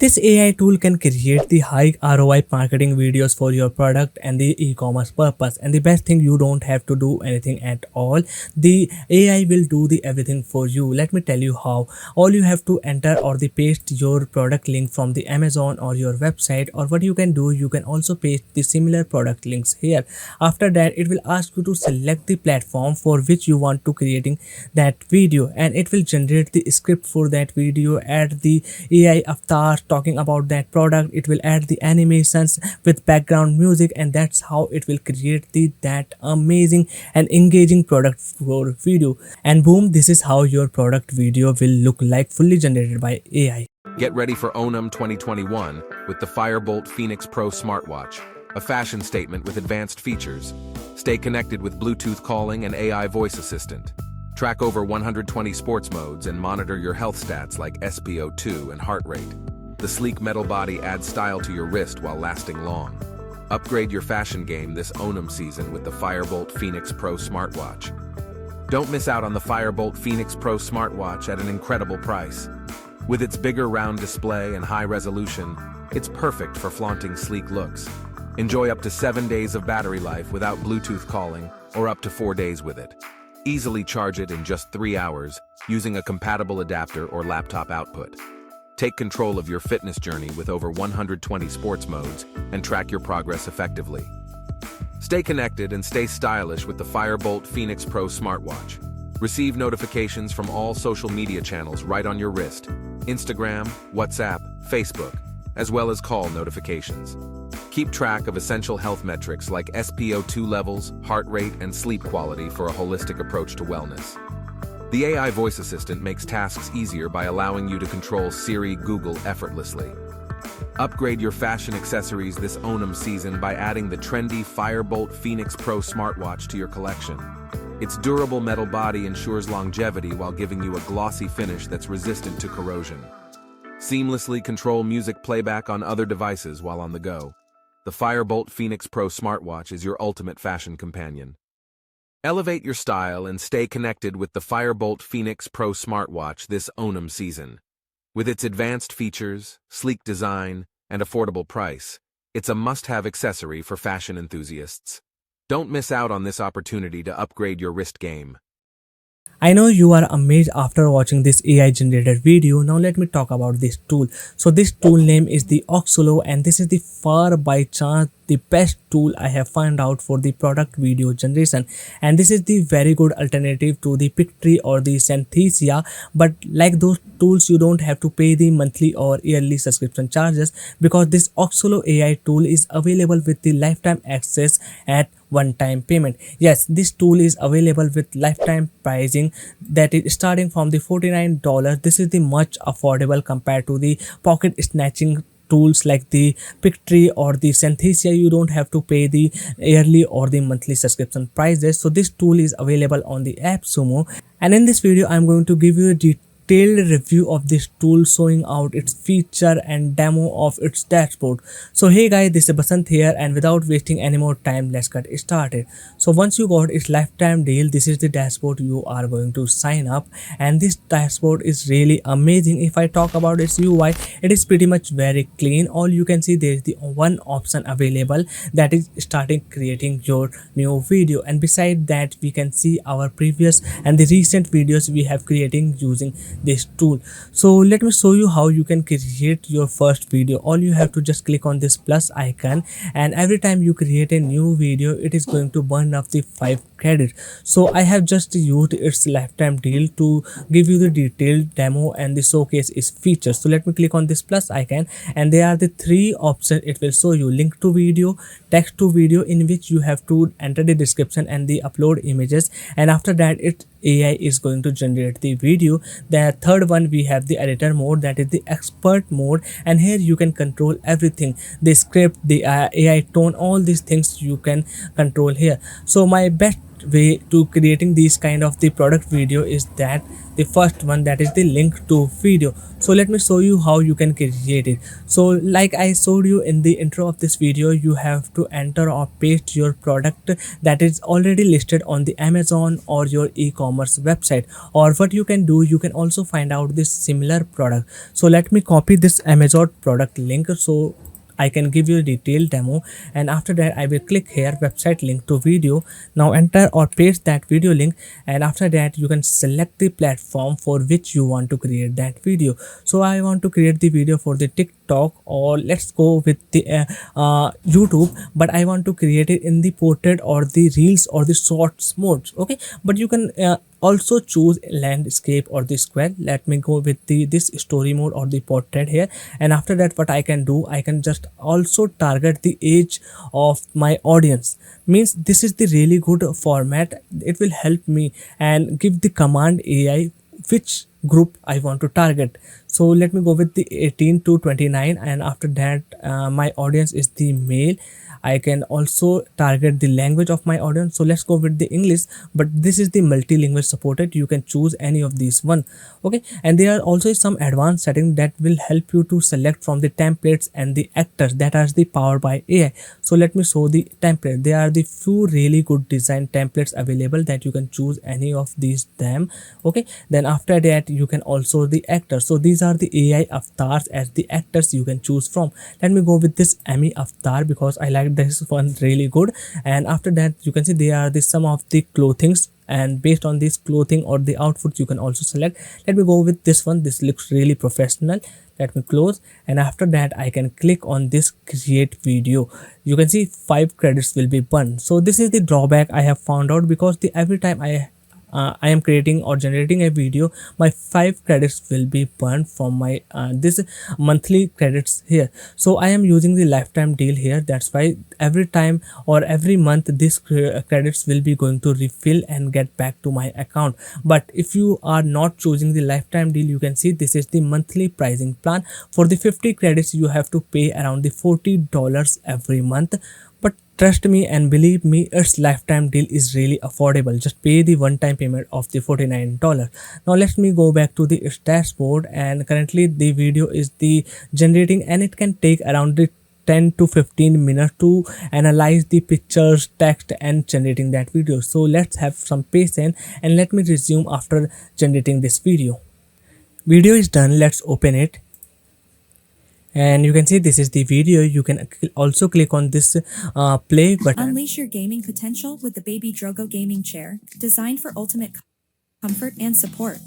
This AI tool can create the high ROI marketing videos for your product and the e-commerce purpose. And the best thing, you don't have to do anything at all. The AI will do the everything for you. Let me tell you how. All you have to enter or the paste your product link from the Amazon or your website, or what you can do, you can also paste the similar product links here. After that, it will ask you to select the platform for which you want to creating that video, and it will generate the script for that video, add the AI avatar talking about that product, it will add the animations with background music, and that's how it will create the that amazing and engaging product for video. And boom, this is how your product video will look like, fully generated by AI. Get ready for Onam 2021 with the Firebolt Phoenix Pro smartwatch, a fashion statement with advanced features. Stay connected with Bluetooth calling and AI voice assistant. Track over 120 sports modes and monitor your health stats like SpO2 and heart rate. The sleek metal body adds style to your wrist while lasting long. Upgrade your fashion game this Onam season with the Firebolt Phoenix Pro smartwatch. Don't miss out on the Firebolt Phoenix Pro smartwatch at an incredible price. With its bigger round display and high resolution, it's perfect for flaunting sleek looks. Enjoy up to 7 days of battery life without Bluetooth calling, or up to 4 days with it. Easily charge it in just 3 hours using a compatible adapter or laptop output. Take control of your fitness journey with over 120 sports modes and track your progress effectively. Stay connected and stay stylish with the Firebolt Phoenix Pro smartwatch. Receive notifications from all social media channels right on your wrist: Instagram, WhatsApp, Facebook, as well as call notifications. Keep track of essential health metrics like SpO2 levels, heart rate, and sleep quality for a holistic approach to wellness. The AI voice assistant makes tasks easier by allowing you to control Siri, Google effortlessly. Upgrade your fashion accessories this Onam season by adding the trendy Firebolt Phoenix Pro smartwatch to your collection. Its durable metal body ensures longevity while giving you a glossy finish that's resistant to corrosion. Seamlessly control music playback on other devices while on the go. The Firebolt Phoenix Pro smartwatch is your ultimate fashion companion. Elevate your style and stay connected with the Firebolt Phoenix Pro smartwatch this Onam season. With its advanced features, sleek design, and affordable price, it's a must-have accessory for fashion enthusiasts. Don't miss out on this opportunity to upgrade your wrist game. I know you are amazed after watching this AI generated video. Now let me talk about this tool. So this tool name is the Oxolo, and this is the far by chance the best tool I have found out for the product video generation, and this is the very good alternative to the Pictree or the Synthesia. But like those tools, you don't have to pay the monthly or yearly subscription charges, because this Oxolo AI tool is available with the lifetime access at one-time payment. Yes, this tool is available with lifetime pricing that is starting from the $49. This is the much affordable compared to the pocket snatching tools like the Pictree or the Synthesia. You don't have to pay the yearly or the monthly subscription prices. So this tool is available on the AppSumo, and in this video I'm going to give you a detailed review of this tool, showing out its feature and demo of its dashboard. So hey guys, this is Basant here, and without wasting any more time, let's get started. So once you got its lifetime deal, this is the dashboard you are going to sign up, and this dashboard is really amazing. If I talk about its UI, it is pretty much very clean. All you can see, there is the one option available, that is starting creating your new video, and beside that we can see our previous and the recent videos we have creating using this tool. So let me show you how you can create your first video. All you have to just click on this plus icon, and every time you create a new video, it is going to burn up the 5 credits. So I have just used its lifetime deal to give you the detailed demo and the showcase its features. So let me click on this plus icon, and there are the 3 options. It will show you link to video, text to video, in which you have to enter the description and the upload images, and after that it AI is going to generate the video. The third one, we have the editor mode, that is the expert mode, and here you can control everything, the script, the AI tone, all these things you can control here. So my best way to creating these kind of the product video is that the first one, that is the link to video. So let me show you how you can create it. So like I showed you in the intro of this video, you have to enter or paste your product that is already listed on the Amazon or your e-commerce website. Or what you can do, you can also find out this similar product. So let me copy this Amazon product link so I can give you a detailed demo, and after that I will click here website link to video. Now enter or paste that video link, and after that you can select the platform for which you want to create that video. So I want to create the video for the TikTok, or let's go with the YouTube, but I want to create it in the portrait or the reels or the shorts modes. Okay, but you can also choose landscape or the square. Let me go with the this story mode or the portrait here, and after that what I can do, I can just also target the age of my audience. Means this is the really good format. It will help me and give the command AI which group I want to target. So let me go with the 18 to 29, and after that my audience is the male. I can also target the language of my audience. So let's go with the English, but this is the multilingual supported. You can choose any of these one. Okay, and there are also some advanced settings that will help you to select from the templates and the actors that are the powered by AI. So let me show the template. There are the few really good design templates available that you can choose any of these them. Okay, then after that you can also the actors. So these are the AI avatars as the actors you can choose from. Let me go with this Emmy avatar because I like this one really good. And after that you can see there are the some of the clothings, and based on this clothing or the outfit you can also select. Let me go with this one. This looks really professional. Let me close, and after that I can click on this create video. You can see 5 credits will be burned. So this is the drawback I have found out, because the every time I am creating or generating a video, my 5 credits will be burned from my this monthly credits here. So I am using the lifetime deal here. That's why every time or every month this credits will be going to refill and get back to my account. But if you are not choosing the lifetime deal, you can see this is the monthly pricing plan. For the 50 credits you have to pay around the $40 every month. But trust me and believe me, its lifetime deal is really affordable. Just pay the one-time payment of the $49. Now let me go back to the dashboard, and currently the video is the generating, and it can take around the 10 to 15 minutes to analyze the pictures, text, and generating that video. So let's have some patience and let me resume after generating this video. Video is done. Let's open it. And you can see this is the video. You can also click on this play button. Unleash your gaming potential with the Baby Drogo gaming chair, designed for ultimate comfort and support.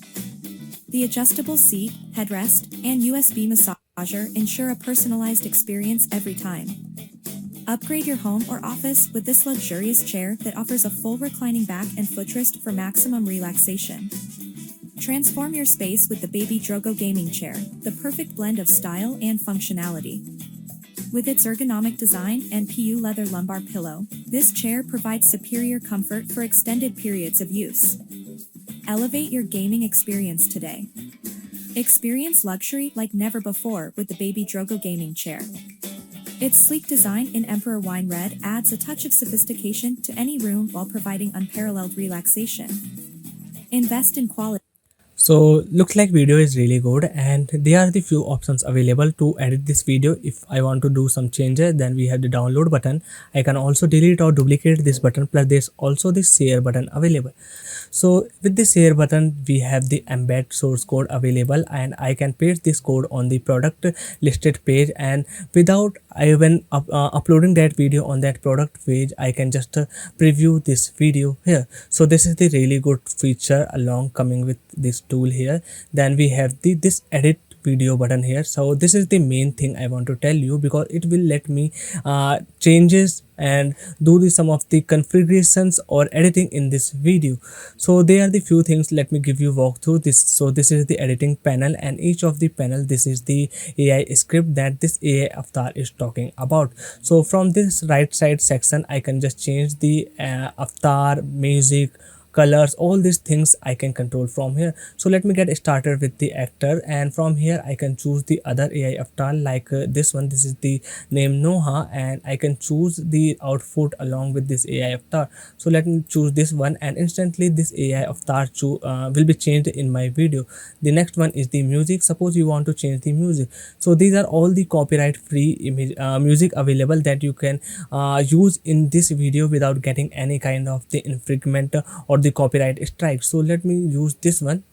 The adjustable seat, headrest, and USB massager ensure a personalized experience every time. Upgrade your home or office with this luxurious chair that offers a full reclining back and footrest for maximum relaxation. Transform your space with the Baby Drogo gaming chair, the perfect blend of style and functionality. With its ergonomic design and PU leather lumbar pillow, this chair provides superior comfort for extended periods of use. Elevate your gaming experience today. Experience luxury like never before with the Baby Drogo gaming chair. Its sleek design in Emperor Wine Red adds a touch of sophistication to any room while providing unparalleled relaxation. Invest in quality. So looks like video is really good, and there are the few options available to edit this video. If I want to do some changes, then we have the download button. I can also delete or duplicate this button, plus there's also the share button available. So with the share button we have the embed source code available, and I can paste this code on the product listed page, and without even uploading that video on that product page, I can just preview this video here. So this is the really good feature along coming with this tool here. Then we have the this edit video button here. So this is the main thing I want to tell you, because it will let me changes and do the some of the configurations or editing in this video. So there are the few things. Let me give you walk through this. So this is the editing panel, and each of the panel, this is the AI script that this AI avatar is talking about. So from this right side section I can just change the avatar, music, colors, all these things I can control from here. So let me get started with the actor, and from here I can choose the other AI avatar like this one. This is the name Noha, and I can choose the outfit along with this AI avatar. So let me choose this one, and instantly this AI avatar will be changed in my video. The next one is the music. Suppose you want to change the music. So these are all the copyright free image music available that you can use in this video without getting any kind of the infringement or the copyright strike. So let me use this one.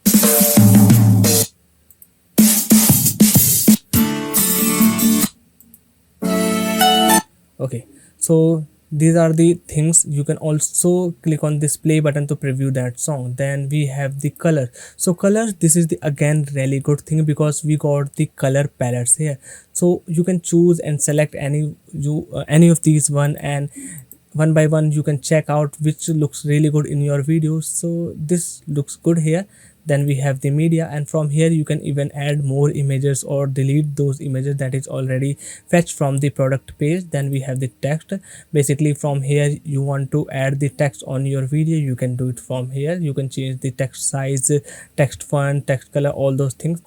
Okay, so these are the things. You can also click on this play button to preview that song. Then we have the color. So colors, this is the again really good thing because we got the color palettes here. So you can choose and select any of these one, and one by one you can check out which looks really good in your videos. So this looks good here. Then we have the media, and from here you can even add more images or delete those images that is already fetched from the product page. Then we have the text. Basically from here you want to add the text on your video, you can do it from here. You can change the text size, text font, text color, all those things.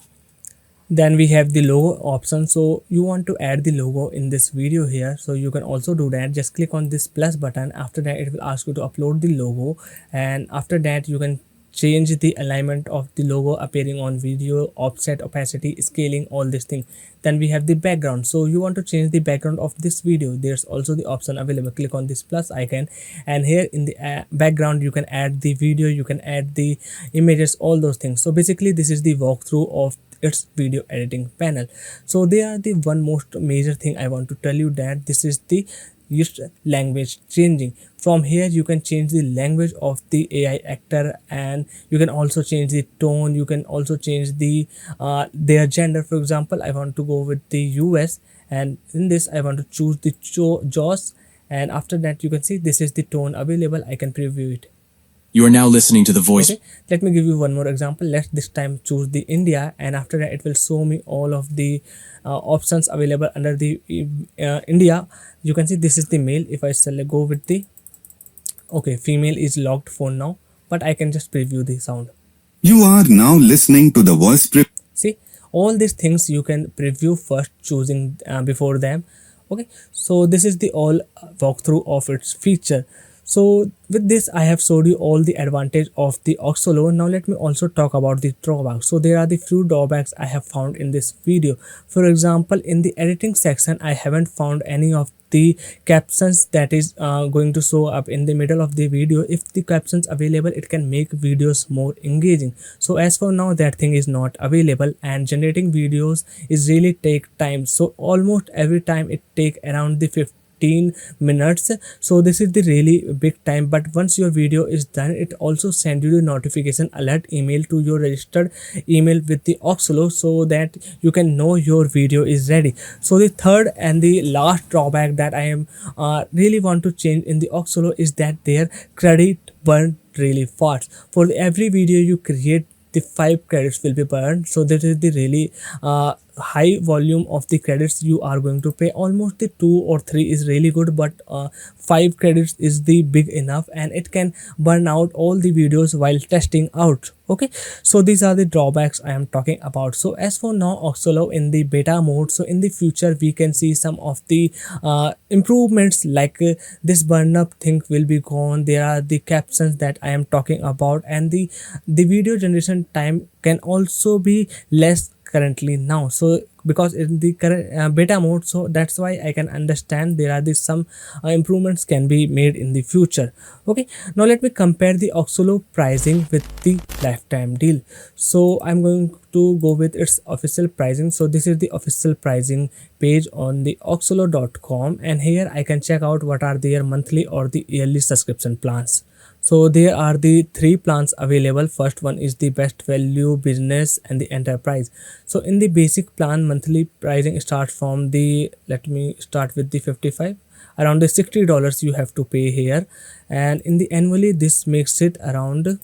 Then we have the logo option. So you want to add the logo in this video here, so you can also do that. Just click on this plus button. After that it will ask you to upload the logo, and after that you can change the alignment of the logo appearing on video, offset, opacity, scaling, all these things. Then we have the background. So you want to change the background of this video, there's also the option available. Click on this plus icon, and here in the background you can add the video, you can add the images, all those things. So basically this is the walkthrough of its video editing panel. So they are the one most major thing I want to tell you, that this is the used language changing. From here you can change the language of the AI actor, and you can also change the tone. You can also change the their gender. For example, I want to go with the US, and in this I want to choose the jaws, and after that you can see this is the tone available. I can preview it. You are now listening to the voice. Okay, let me give you one more example. Let's this time choose the India, and after that it will show me all of the options available under the India. You can see this is the male. If I select go with the, okay, female is locked for now, but I can just preview the sound. You are now listening to the voice See, all these things you can preview first, choosing before them. Okay, so this is the all walkthrough of its feature. So with this I have showed you all the advantage of the Oxolo. Now let me also talk about the drawbacks. So there are the few drawbacks I have found in this video. For example, in the editing section I haven't found any of the captions that is going to show up in the middle of the video. If the captions available, it can make videos more engaging. So as for now that thing is not available, and generating videos is really take time. So almost every time it take around the 15 minutes. So this is the really big time, but once your video is done, it also send you the notification alert email to your registered email with the Oxolo, so that you can know your video is ready. So the third and the last drawback that I am really want to change in the Oxolo is that their credit burn really fast. For every video you create, the 5 credits will be burned. So that is the really high volume of the credits you are going to pay. Almost the 2 or 3 is really good, but 5 credits is the big enough, and it can burn out all the videos while testing out. Okay, so these are the drawbacks I am talking about. So as for now, Oxolo in the beta mode, so in the future we can see some of the improvements, like this burn up thing will be gone. There are the captions that I am talking about, and the video generation time can also be less currently now. So because in the current beta mode, so that's why I can understand there are some improvements can be made in the future. Okay, now let me compare the Oxolo pricing with the lifetime deal. So I'm going to go with its official pricing. So this is the official pricing page on the oxolo.com, and here I can check out what are their monthly or the yearly subscription plans. So there are the 3 plans available. First one is the best value, business, and the enterprise. So in the basic plan, monthly pricing starts from the, let me start with the 55, around the $60 you have to pay here, and in the annually this makes it around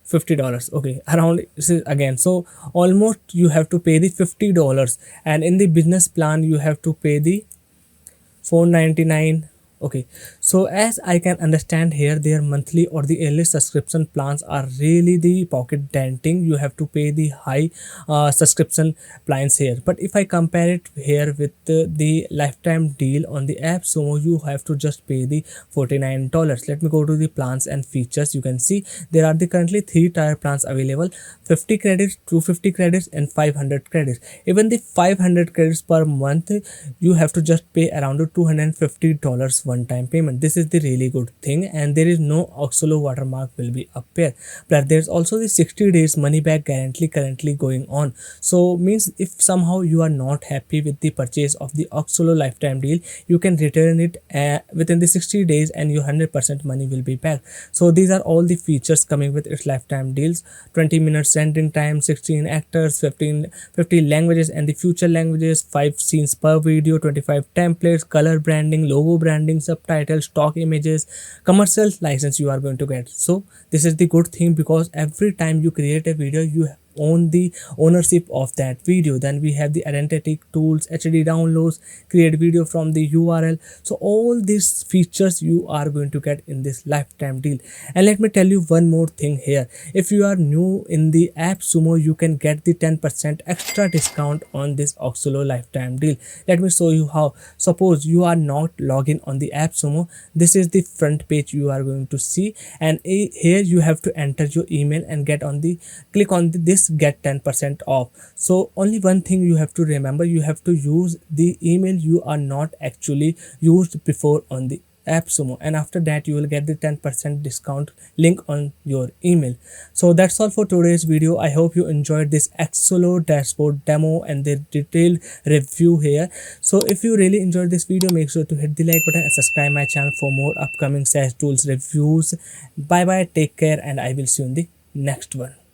$50. Okay, around again, so almost you have to pay the $50, and in the business plan you have to pay the $499 Okay, so as I can understand here, their monthly or the yearly subscription plans are really the pocket denting. You have to pay the high subscription plans here. But if I compare it here with the lifetime deal on the app, so you have to just pay the $49. Let me go to the plans and features. You can see there are the currently three tier plans available: 50 credits, 250 credits, and 500 credits. Even the 500 credits per month, you have to just pay around $250 one time payment. This is the really good thing, and there is no Oxolo watermark will be up here. But there's also the 60 days money back guarantee currently going on. So means if somehow you are not happy with the purchase of the Oxolo lifetime deal, you can return it within the 60 days and your 100% money will be back. So these are all the features coming with its lifetime deals: 20 minutes sending time, 16 actors, 50 languages and the future languages, 5 scenes per video, 25 templates, color branding, logo branding, subtitles, stock images, commercial license you are going to get. So this is the good thing, because every time you create a video, you own the ownership of that video. Then we have the identity tools, HD downloads, create video from the URL. So all these features you are going to get in this lifetime deal. And let me tell you one more thing here: if you are new in the app Sumo, you can get the 10% extra discount on this Oxolo lifetime deal. Let me show you how. Suppose you are not logged in on the app Sumo. This is the front page you are going to see, and here you have to enter your email and click on this get 10% off. So only one thing you have to remember: you have to use the email you are not actually used before on the app Sumo, and after that you will get the 10% discount link on your email. So that's all for today's video. I hope you enjoyed this Oxolo dashboard demo and the detailed review here. So if you really enjoyed this video, make sure to hit the like button and subscribe my channel for more upcoming SaaS tools reviews. Bye bye, take care, and I will see you in the next one.